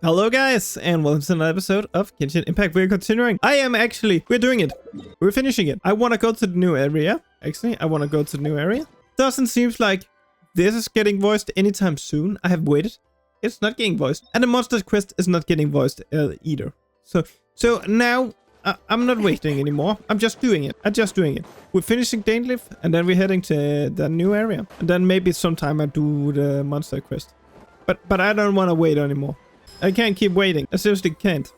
Hello guys, and welcome to another episode of Genshin Impact. We're continuing. We're doing it. We're finishing it. I want to go to the new area. Actually, I want to go to the new area. Doesn't seem like this is getting voiced anytime soon. I have waited. It's not getting voiced. And the monster quest is not getting voiced either. So now I'm not waiting anymore. I'm just doing it. We're finishing Dainleaf, and then we're heading to the new area. And then maybe sometime I do the monster quest. But I don't want to wait anymore. I can't keep waiting. I seriously can't.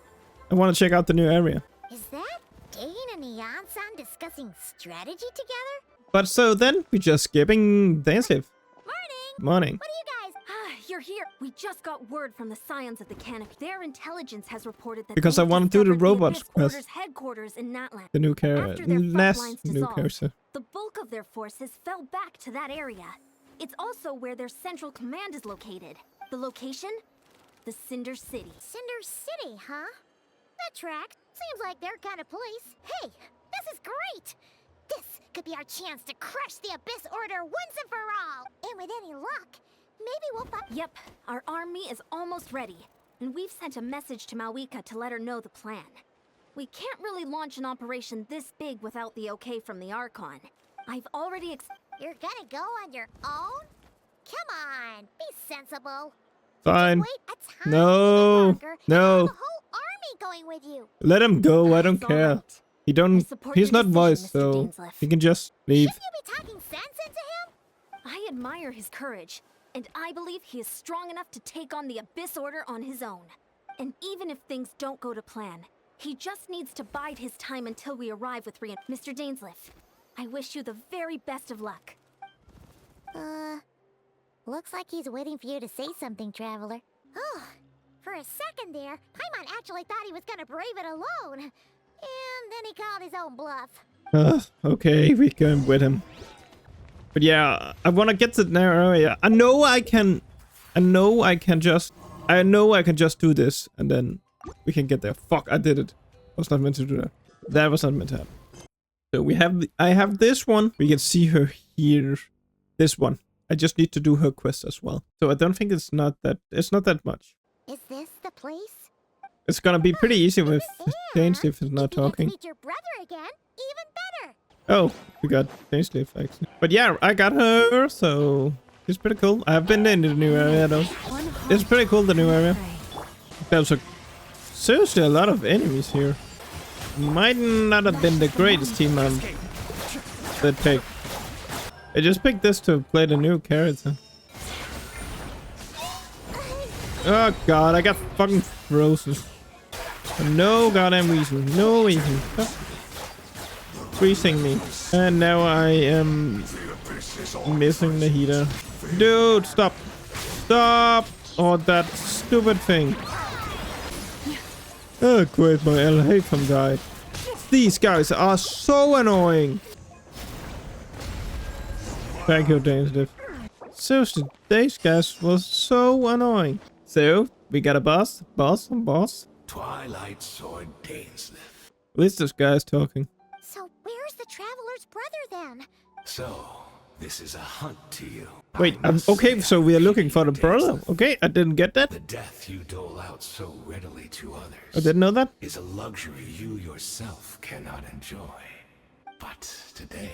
I want to check out the new area. Is that Dane and Neon-san discussing strategy together? But so then, we're just skipping Dainleaf. Morning. What are you guys? You're here. We just got word from the Scions of the Canopy. Their intelligence has reported that Because I want to do the robots quest. Order's headquarters in Natlan. The new character. Last new character. The bulk of their forces fell back to that area. It's also where their central command is located. The location? The Cinder City. Cinder City, huh? That track. Seems like their kind of place. Hey, this is great! This could be our chance to crush the Abyss Order once and for all! And with any luck, maybe we'll find— Yep, our army is almost ready. And we've sent a message to Mawika to let her know the plan. We can't really launch an operation this big without the okay from the Archon. I've already You're gonna go on your own? Come on, be sensible. Fine. Wait a tiny No. longer, No. and have the whole army going with you. Let him go. I don't It's all care. right. He don't. support He's your not decision, voiced, Mr. so Dainsleif. he can just leave. Shouldn't you be talking sense into him? I admire his courage, and I believe he is strong enough to take on the Abyss Order on his own. And even if things don't go to plan, he just needs to bide his time until we arrive with Mr. Dainsleif. I wish you the very best of luck. Looks like he's waiting for you to say something, Traveler. Oh, for a second there, Paimon actually thought he was gonna brave it alone. And then he called his own bluff. Okay, we can with him. But yeah, I want to get to the new area. I know I can just do this, and then we can get there. Fuck, I did it. I was not meant to do that. That was not meant to happen. So I have this one. We can see her here. This one. I just need to do her quest as well. So I don't think it's not that much. Is this the place? It's gonna be pretty easy with Dainleaf is not If you get to talking. meet your brother again, even better. Oh, we got Dainleaf actually. But yeah, I got her, so it's pretty cool. I've been in the new area though. It's pretty cool, the new area. There's seriously a lot of enemies here. Might not have been the greatest team that picked. I just picked this to play the new character. Oh god, I got fucking frozen. No goddamn reason. No reason. Stop freezing me. And now I am missing the heater. Dude, stop. Stop! Oh, that stupid thing. Oh, great, my LH from died. These guys are so annoying. Thank you, Dainleaf. Seriously, these guys was so annoying. So, we got a boss. Twilight Sword Dainsleif. At least this guy's talking. So where's the Traveler's brother then? So, this is a hunt to you. Wait, I must okay, say, so we are looking for the Dainsleif, brother. Okay, I didn't get that. The death you dole out so readily to others I didn't know that. is a luxury you yourself cannot enjoy. But today,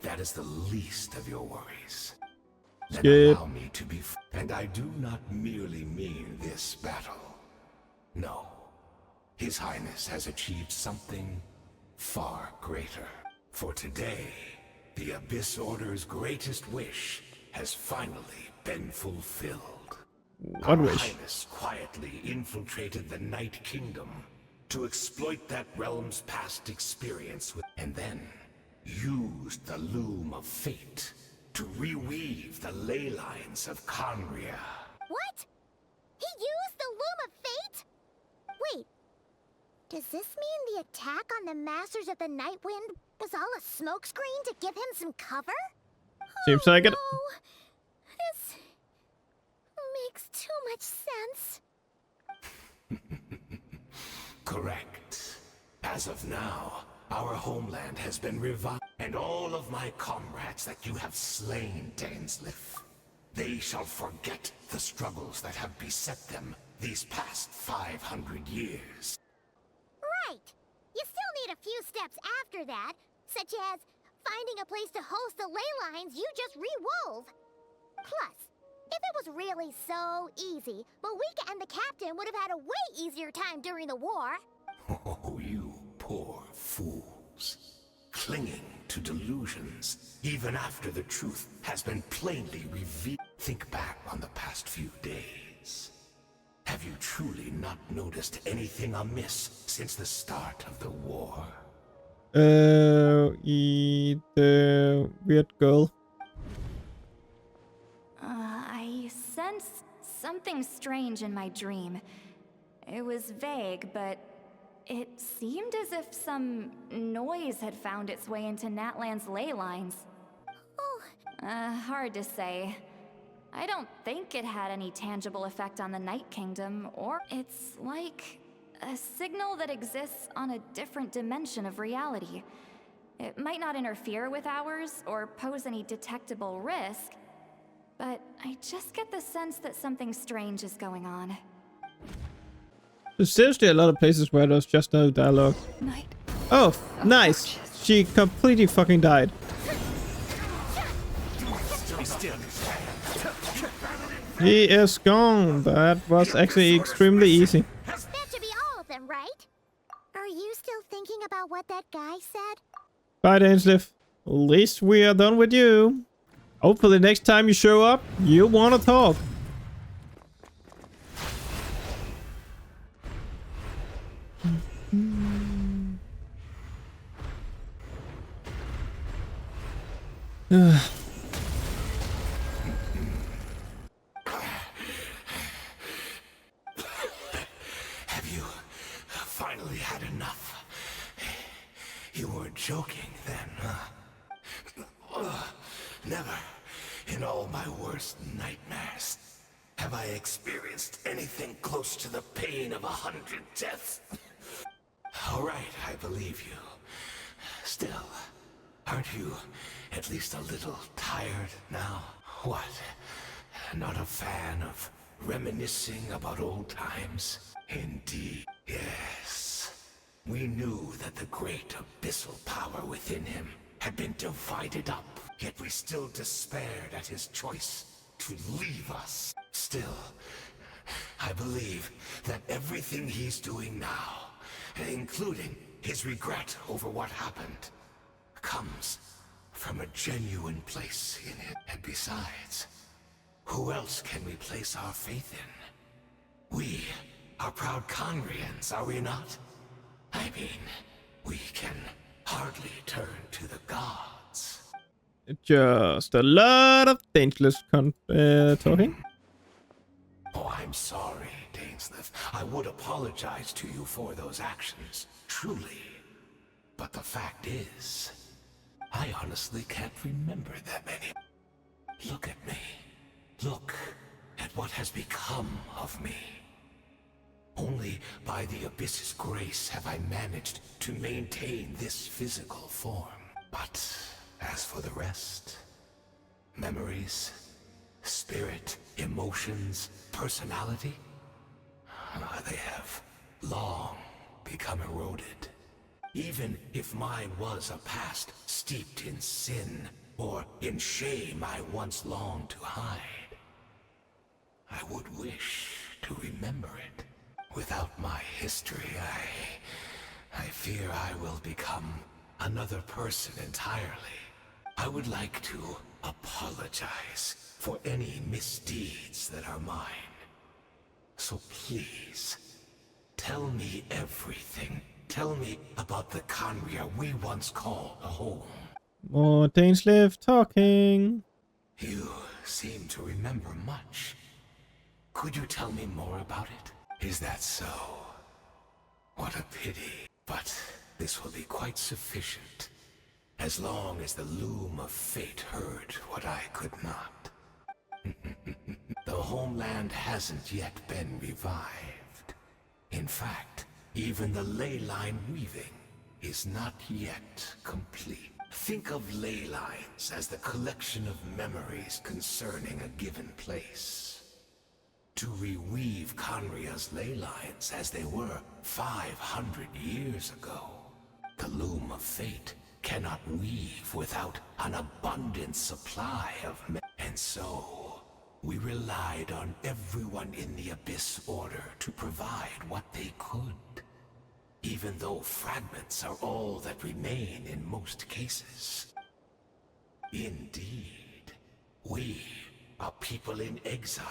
that is the least of your worries. Then Skip. allow me to be and I do not merely mean this battle. No. His Highness has achieved something far greater. For today, the Abyss Order's greatest wish has finally been fulfilled. What Our wish? Highness quietly infiltrated the Night Kingdom to exploit that realm's past experience with, and then used the Loom of Fate to reweave the ley lines of Conria. What? He used the Loom of Fate? Wait, does this mean the attack on the Masters of the Night Wind was all a smokescreen to give him some cover? Seems like it. No, this makes too much sense. Correct. As of now, our homeland has been revived, and all of my comrades that you have slain, Dainsleif, they shall forget the struggles that have beset them these past 500 years. Right. You still need a few steps after that, such as finding a place to host the ley lines you just re-wove. Plus, if it was really so easy, Moika and the captain would have had a way easier time during the war. Oh, you poor fools. Clinging to delusions, even after the truth has been plainly revealed. Think back on the past few days. Have you truly not noticed anything amiss since the start of the war? The weird girl. I sensed something strange in my dream. It was vague, but it seemed as if some noise had found its way into Natlan's ley lines. Oh, Hard to say. I don't think it had any tangible effect on the Night Kingdom, or it's like a signal that exists on a different dimension of reality. It might not interfere with ours or pose any detectable risk, but I just get the sense that something strange is going on. There's seriously a lot of places where there's just no dialogue. Night. Oh, nice. She completely fucking died. He is gone. That was actually extremely easy. that should be all of them, right? Are you still thinking about what that guy said? Bye, Dainsleif. At least we are done with you. Hopefully next time you show up, you want to talk. Have you finally had enough? You weren't joking then, huh? Never in all my worst nightmares have I experienced anything close to the pain of 100 deaths. All right, I believe you. Still, aren't you at least a little tired now? What? Not a fan of reminiscing about old times? Indeed, yes. We knew that the great abyssal power within him had been divided up, yet we still despaired at his choice to leave us. Still, I believe that everything he's doing now, including his regret over what happened, comes from a genuine place in it. And besides, who else can we place our faith in? We are proud Conrians, are we not? I mean, we can hardly turn to the gods. Just a lot of dangerous talking. Oh, I'm sorry, Dainsleif. I would apologize to you for those actions, truly. But the fact is, I honestly can't remember them any. Look at me. Look at what has become of me. Only by the Abyss's grace have I managed to maintain this physical form. But as for the rest, memories, spirit, emotions, personality, they have long become eroded. Even if mine was a past steeped in sin or in shame I once longed to hide, I would wish to remember it. Without my history, I fear I will become another person entirely. I would like to apologize for any misdeeds that are mine. So please, tell me everything. Tell me about the Conria we once called a home. More Dainsleif talking. You seem to remember much. Could you tell me more about it? Is that so? What a pity. But this will be quite sufficient, as long as the loom of fate heard what I could not. The homeland hasn't yet been revived. In fact, even the ley line weaving is not yet complete. Think of ley lines as the collection of memories concerning a given place. to reweave Conria's ley lines as they were 500 years ago. The loom of fate cannot weave without an abundant supply of and so we relied on everyone in the Abyss Order to provide what they could, even though fragments are all that remain in most cases. Indeed, we, a people in exile,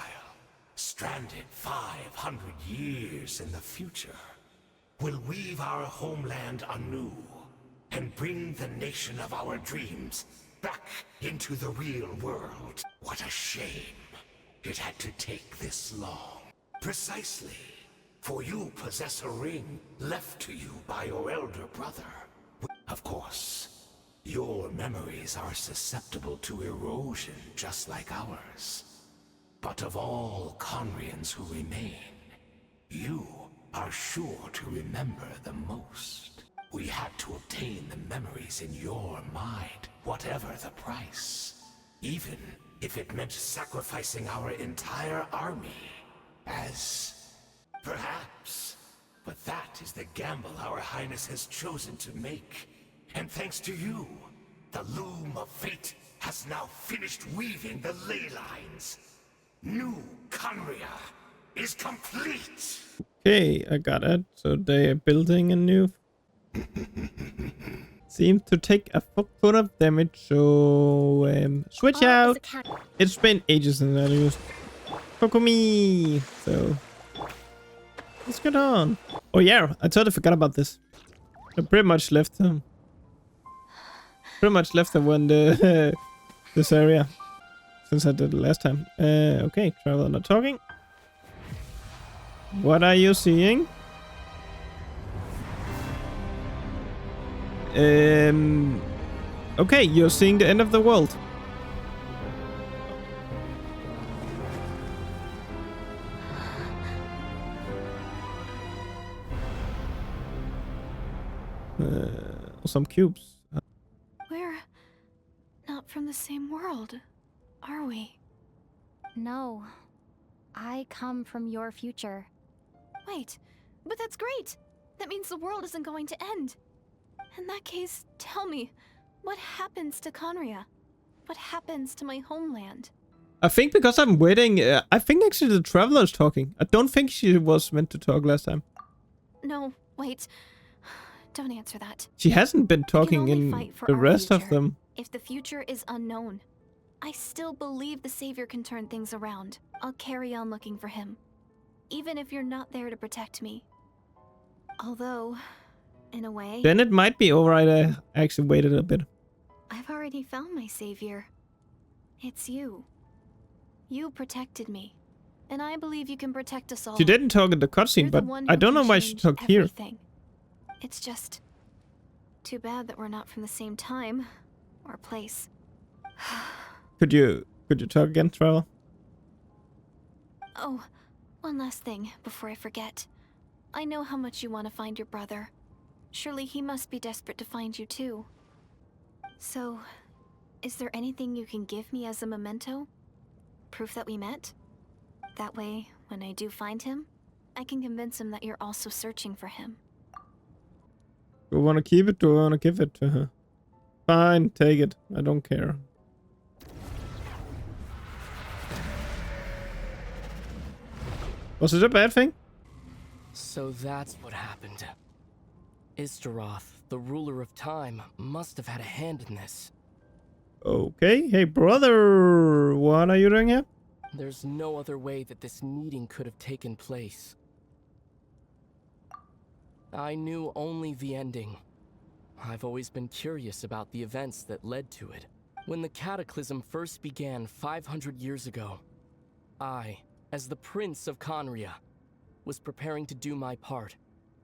stranded 500 years in the future, will weave our homeland anew and bring the nation of our dreams back into the real world. What a shame it had to take this long. Precisely, for you possess a ring left to you by your elder brother. Of course, your memories are susceptible to erosion just like ours. But of all Conrians who remain, you are sure to remember the most. We had to obtain the memories in your mind, whatever the price. Even if it meant sacrificing our entire army, as perhaps. But that is the gamble our Highness has chosen to make. And thanks to you, the loom of fate has now finished weaving the ley lines. New Conria is complete! Okay, I got it. So they are building a new... Seems to take a fuck ton of damage, so... switch out! It's been ages since I used Kokumi, so... Let's get on. Oh yeah, I totally forgot about this. I pretty much left him. When the this area, since I did it last time. Okay, traveler not talking. What are you seeing? Okay, you're seeing the end of the world. Some cubes. We're not from the same world, are we? No. I come from your future. Wait, but that's great! That means the world isn't going to end. In that case, tell me, what happens to Conria? What happens to my homeland? I think because I'm waiting, I think actually the traveler's talking. I don't think she was meant to talk last time. No, wait. Don't answer that. She hasn't been talking in the rest of them. If the future is unknown, I still believe the Savior can turn things around. I'll carry on looking for him, even if you're not there to protect me. Although, in a way... Then it might be alright I actually waited a bit. I've already found my Savior. It's you. You protected me, and I believe you can protect us all. She didn't talk in the cutscene, but I don't know why she talked here. It's just too bad that we're not from the same time or place. Could you talk again, Traveler? Oh, one last thing before I forget. I know how much you want to find your brother. Surely he must be desperate to find you too. So, is there anything you can give me as a memento? Proof that we met? That way, when I do find him, I can convince him that you're also searching for him. Do I want to keep it? Do I want to give it to her? Fine, take it. I don't care. Was it a bad thing? So that's what happened. Istaroth, the ruler of time, must have had a hand in this. Okay. Hey, brother. What are you doing here? There's no other way that this meeting could have taken place. I knew only the ending. I've always been curious about the events that led to it. When the Cataclysm first began 500 years ago, I, as the Prince of Conria, was preparing to do my part.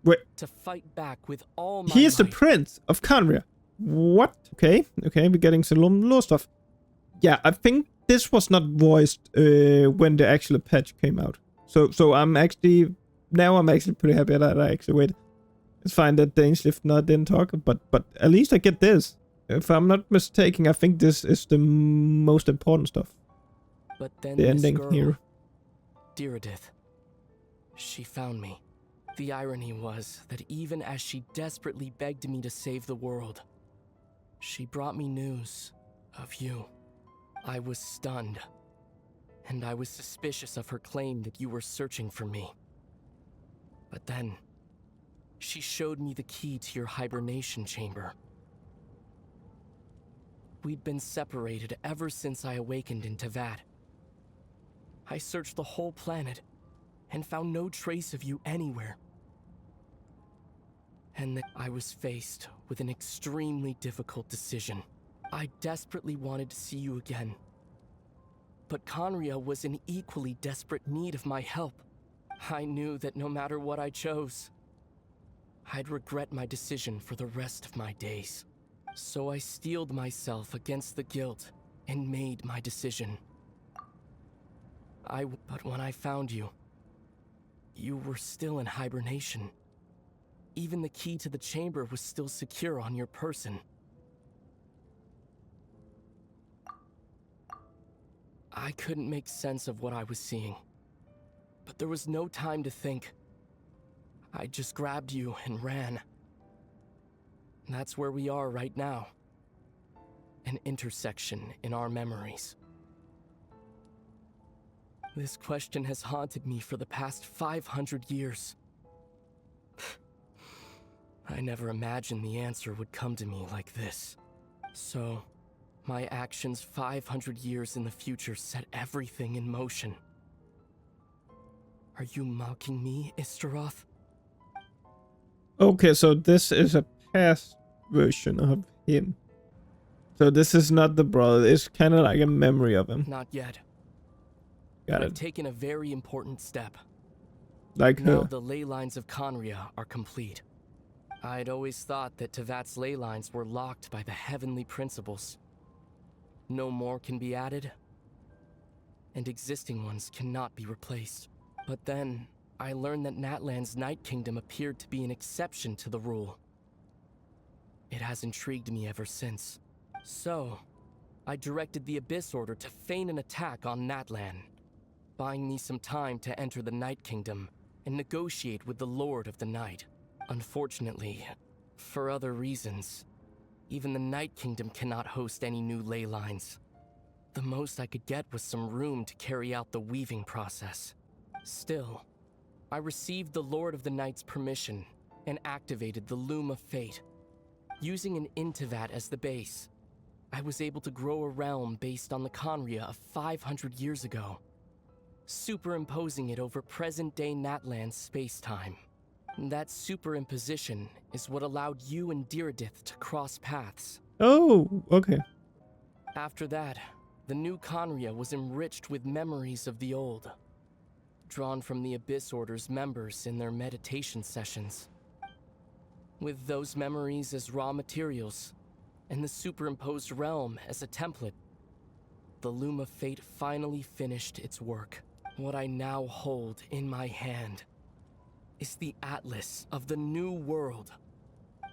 Wait. To fight back with all my He is the might. Prince of Conria. What? Okay, we're getting some law stuff. Yeah, I think this was not voiced when the actual patch came out. So I'm actually pretty happy that I actually waited. It's fine that the English didn't talk, but at least I get this. If I'm not mistaken, I think this is the most important stuff. But then The this ending girl, here. Diridith. She found me. The irony was that even as she desperately begged me to save the world, she brought me news of you. I was stunned, and I was suspicious of her claim that you were searching for me. But then, she showed me the key to your hibernation chamber. We'd been separated ever since I awakened in Teyvat. I searched the whole planet and found no trace of you anywhere. And then I was faced with an extremely difficult decision. I desperately wanted to see you again. But Khaenri'ah was in equally desperate need of my help. I knew that no matter what I chose, I'd regret my decision for the rest of my days. So I steeled myself against the guilt and made my decision. But when I found you, you were still in hibernation. Even the key to the chamber was still secure on your person. I couldn't make sense of what I was seeing, but there was no time to think. I just grabbed you and ran. That's where we are right now. An intersection in our memories. This question has haunted me for the past 500 years. I never imagined the answer would come to me like this. So, my actions 500 years in the future set everything in motion. Are you mocking me, Istaroth? Okay, so this is a past version of him. So this is not the brother. It's kind of like a memory of him. Not yet. Got I've it. taken a very important step. Like Now her. the ley lines of Khaenri'ah are complete. I'd always thought that Teyvat's ley lines were locked by the heavenly principles. No more can be added, and existing ones cannot be replaced. But then, I learned that Natlan's Night Kingdom appeared to be an exception to the rule. It has intrigued me ever since. So, I directed the Abyss Order to feign an attack on Natlan, buying me some time to enter the Night Kingdom and negotiate with the Lord of the Night. Unfortunately, for other reasons, even the Night Kingdom cannot host any new ley lines. The most I could get was some room to carry out the weaving process. Still, I received the Lord of the Night's permission and activated the Loom of Fate. Using an Intivat as the base, I was able to grow a realm based on the Khaenri'ah of 500 years ago, superimposing it over present-day Natlan's space-time. That superimposition is what allowed you and Diridith to cross paths. Oh, okay. After that, the new Khaenri'ah was enriched with memories of the old, drawn from the Abyss Order's members in their meditation sessions. With those memories as raw materials, and the superimposed realm as a template, the Loom of Fate finally finished its work. What I now hold in my hand is the Atlas of the New World.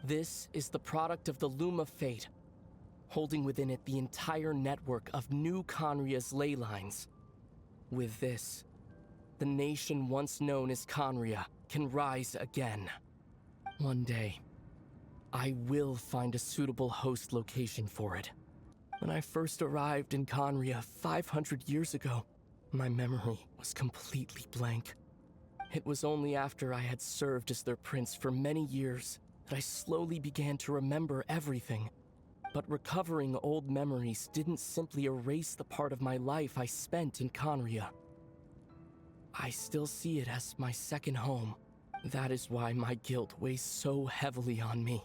This is the product of the Loom of Fate, holding within it the entire network of new Khaenri'ah's ley lines. With this, the nation once known as Khaenri'ah can rise again. One day, I will find a suitable host location for it. When I first arrived in Khaenri'ah 500 years ago, my memory was completely blank. It was only after I had served as their prince for many years that I slowly began to remember everything. But recovering old memories didn't simply erase the part of my life I spent in Khaenri'ah. I still see it as my second home. That is why my guilt weighs so heavily on me.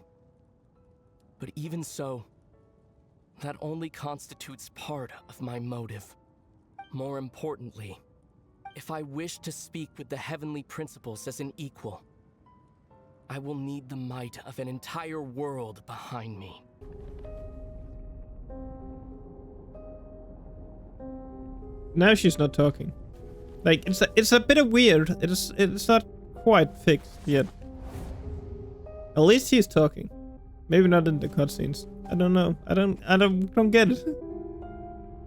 But even so, that only constitutes part of my motive. More importantly, if I wish to speak with the heavenly principles as an equal, I will need the might of an entire world behind me. Now she's not talking. Like, it's a bit of weird. It's not quite fixed yet. At least he's talking. Maybe not in the cutscenes. I don't know. I don't get it.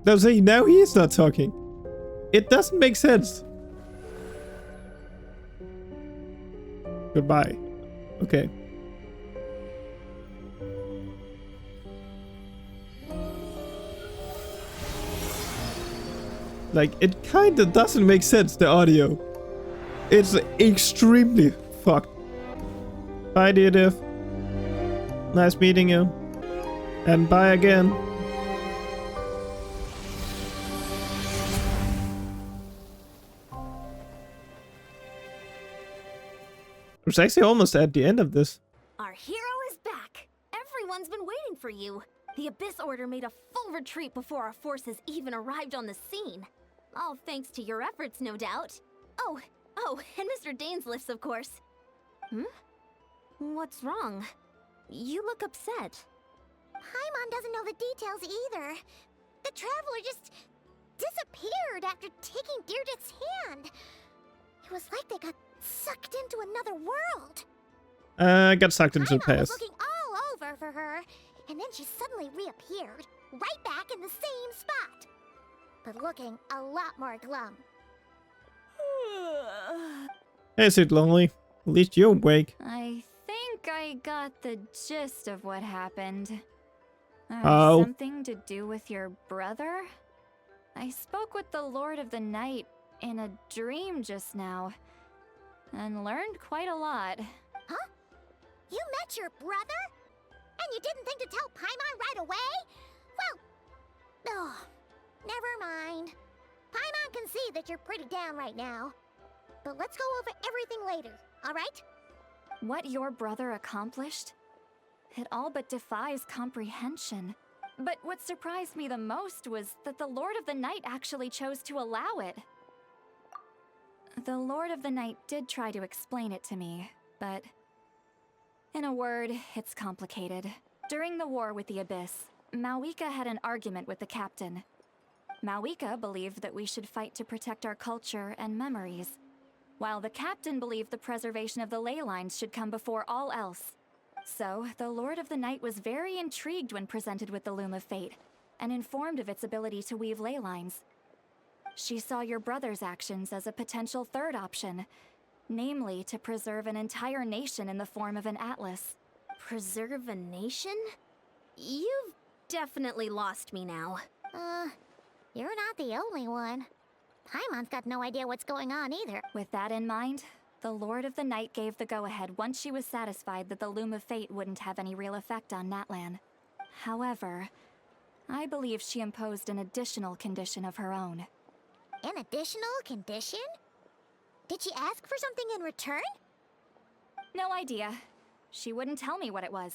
They'll say now he is not talking. It doesn't make sense. Goodbye. Okay. Like, it kinda doesn't make sense, the audio. It's extremely fucked. Bye, dear Div. Nice meeting you. And bye again. It's actually almost at the end of this. Our hero is back. Everyone's been waiting for you. The Abyss Order made a full retreat before our forces even arrived on the scene. All thanks to your efforts, no doubt. Oh, and Mr. Dainsliff's, of course. What's wrong? You look upset. Paimon doesn't know the details either. The traveler just disappeared after taking Deirdre's hand. It was like they got sucked into another world. Got sucked into the Paimon was past. looking all over for her, and then she suddenly reappeared, right back in the same spot. But looking a lot more glum. Hey, Sid Lonely. At least you're awake. I think I got the gist of what happened. Oh. Something to do with your brother? I spoke with the Lord of the Night in a dream just now, and learned quite a lot. Huh? You met your brother? And you didn't think to tell Paimon right away? Well, never mind. Paimon can see that you're pretty down right now. But let's go over everything later, alright? What your brother accomplished? It all but defies comprehension. But what surprised me the most was that the Lord of the Night actually chose to allow it. The Lord of the Night did try to explain it to me, but in a word, it's complicated. During the war with the Abyss, Mawika had an argument with the captain. Mawika believed that we should fight to protect our culture and memories, while the captain believed the preservation of the ley lines should come before all else. So, the Lord of the Night was very intrigued when presented with the Loom of Fate, and informed of its ability to weave ley lines. She saw your brother's actions as a potential third option, namely to preserve an entire nation in the form of an atlas. Preserve a nation? You've definitely lost me now. You're not the only one. Paimon's got no idea what's going on either. With that in mind, the Lord of the Night gave the go-ahead once she was satisfied that the Loom of Fate wouldn't have any real effect on Natlan. However, I believe she imposed an additional condition of her own. An additional condition? Did she ask for something in return? No idea. She wouldn't tell me what it was.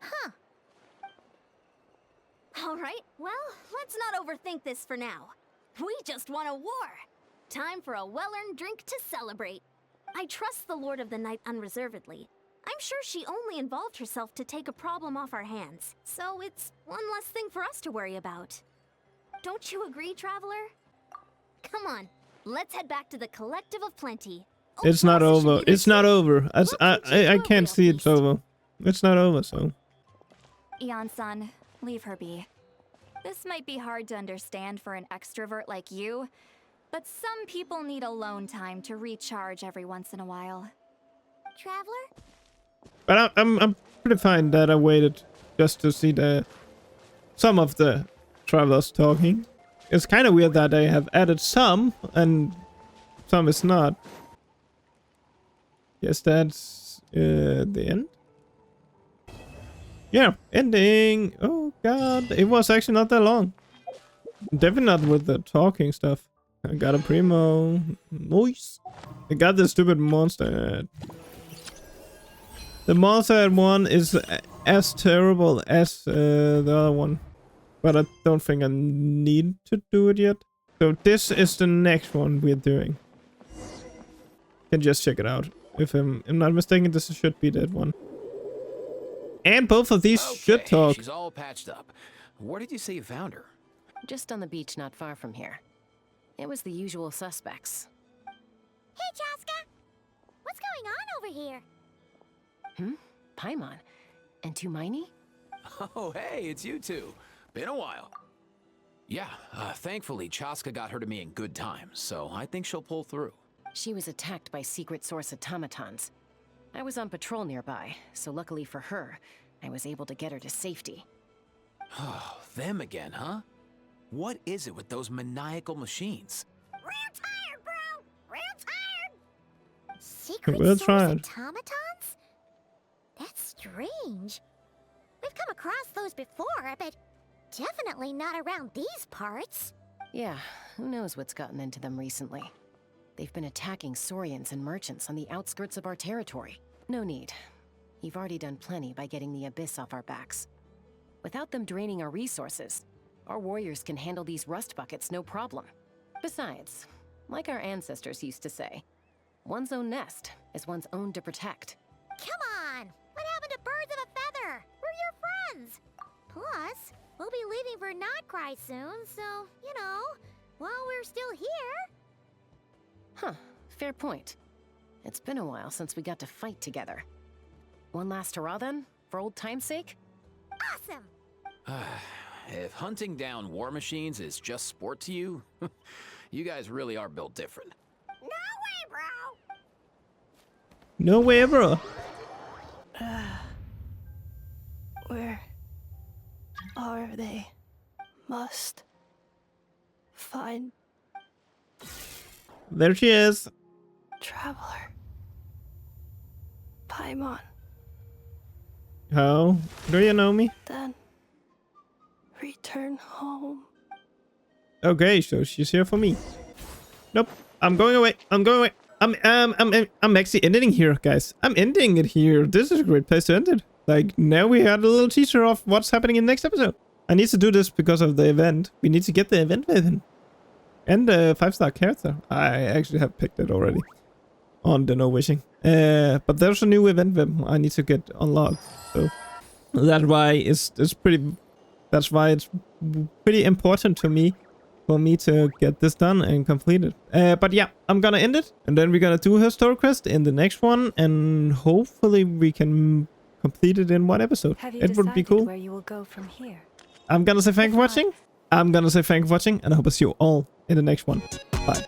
Huh. Alright, well, let's not overthink this for now. We just won a war! Time for a well-earned drink to celebrate. I trust the Lord of the Night unreservedly. I'm sure she only involved herself to take a problem off our hands, so it's one less thing for us to worry about. Don't you agree, Traveler? Come on, let's head back to the Collective of Plenty. It's not over. It's not over. I can't see it's over. It's not over, so. Eon-san, leave her be. This might be hard to understand for an extrovert like you, but some people need alone time to recharge every once in a while. Traveler? But I'm pretty fine that I waited just to see some of the travelers talking. It's kind of weird that they have added some and some is not. Yes, that's the end. Yeah, ending. Oh god, it was actually not that long. Definitely not with the talking stuff. I got a primo. Nice. I got this stupid monster. The monster at 1 is as terrible as the other one. But I don't think I need to do it yet. So this is the next one we're doing. Can just check it out. If I'm not mistaken, this should be that one. And both of these should talk. She's all patched up. Where did you say you found her? Just on the beach not far from here. It was the usual suspects. Hey, Chaska! What's going on over here? Paimon. And Tumaini? Oh, hey, it's you two. Been a while. Yeah, thankfully Chaska got her to me in good time, so I think she'll pull through. She was attacked by secret source automatons. I was on patrol nearby, so luckily for her, I was able to get her to safety. Oh, them again, huh? What is it with those maniacal machines? Real tired, bro! Real tired! Secret Real source tired. automatons? That's strange. We've come across those before, but definitely not around these parts. Yeah, who knows what's gotten into them recently. They've been attacking Saurians and merchants on the outskirts of our territory. No need. You've already done plenty by getting the Abyss off our backs. Without them draining our resources, our warriors can handle these rust buckets no problem. Besides, like our ancestors used to say, one's own nest is one's own to protect. Come on! What happened to birds of a feather? We're your friends! Plus, we'll be leaving for Notcry soon, so, you know, while we're still here... Huh, fair point. It's been a while since we got to fight together. One last hurrah then, for old time's sake? Awesome! If hunting down war machines is just sport to you, you guys really are built different. No way, bro! No way, bro. Where are they? Must find There she is. Traveler. Paimon. How do you know me? Then return home. Okay, so she's here for me. Nope. I'm going away. I'm going away. I'm actually ending here, guys. I'm ending it here. This is a great place to end it. Like, now we had a little teaser of what's happening in the next episode. I need to do this because of the event. We need to get the event with him. And the 5-star character. I actually have picked it already. On the no wishing. But there's a new event with him I need to get unlocked. So that's why it's pretty... That's why it's pretty important to me for me to get this done and complete it. But yeah, I'm gonna end it. And then we're gonna do her story quest in the next one. And hopefully we can complete it in one episode. Have you It would be cool. where you will go from here? I'm gonna say thank you for If not- watching. I'm gonna say thank you for watching. And I hope to see you all in the next one. Bye.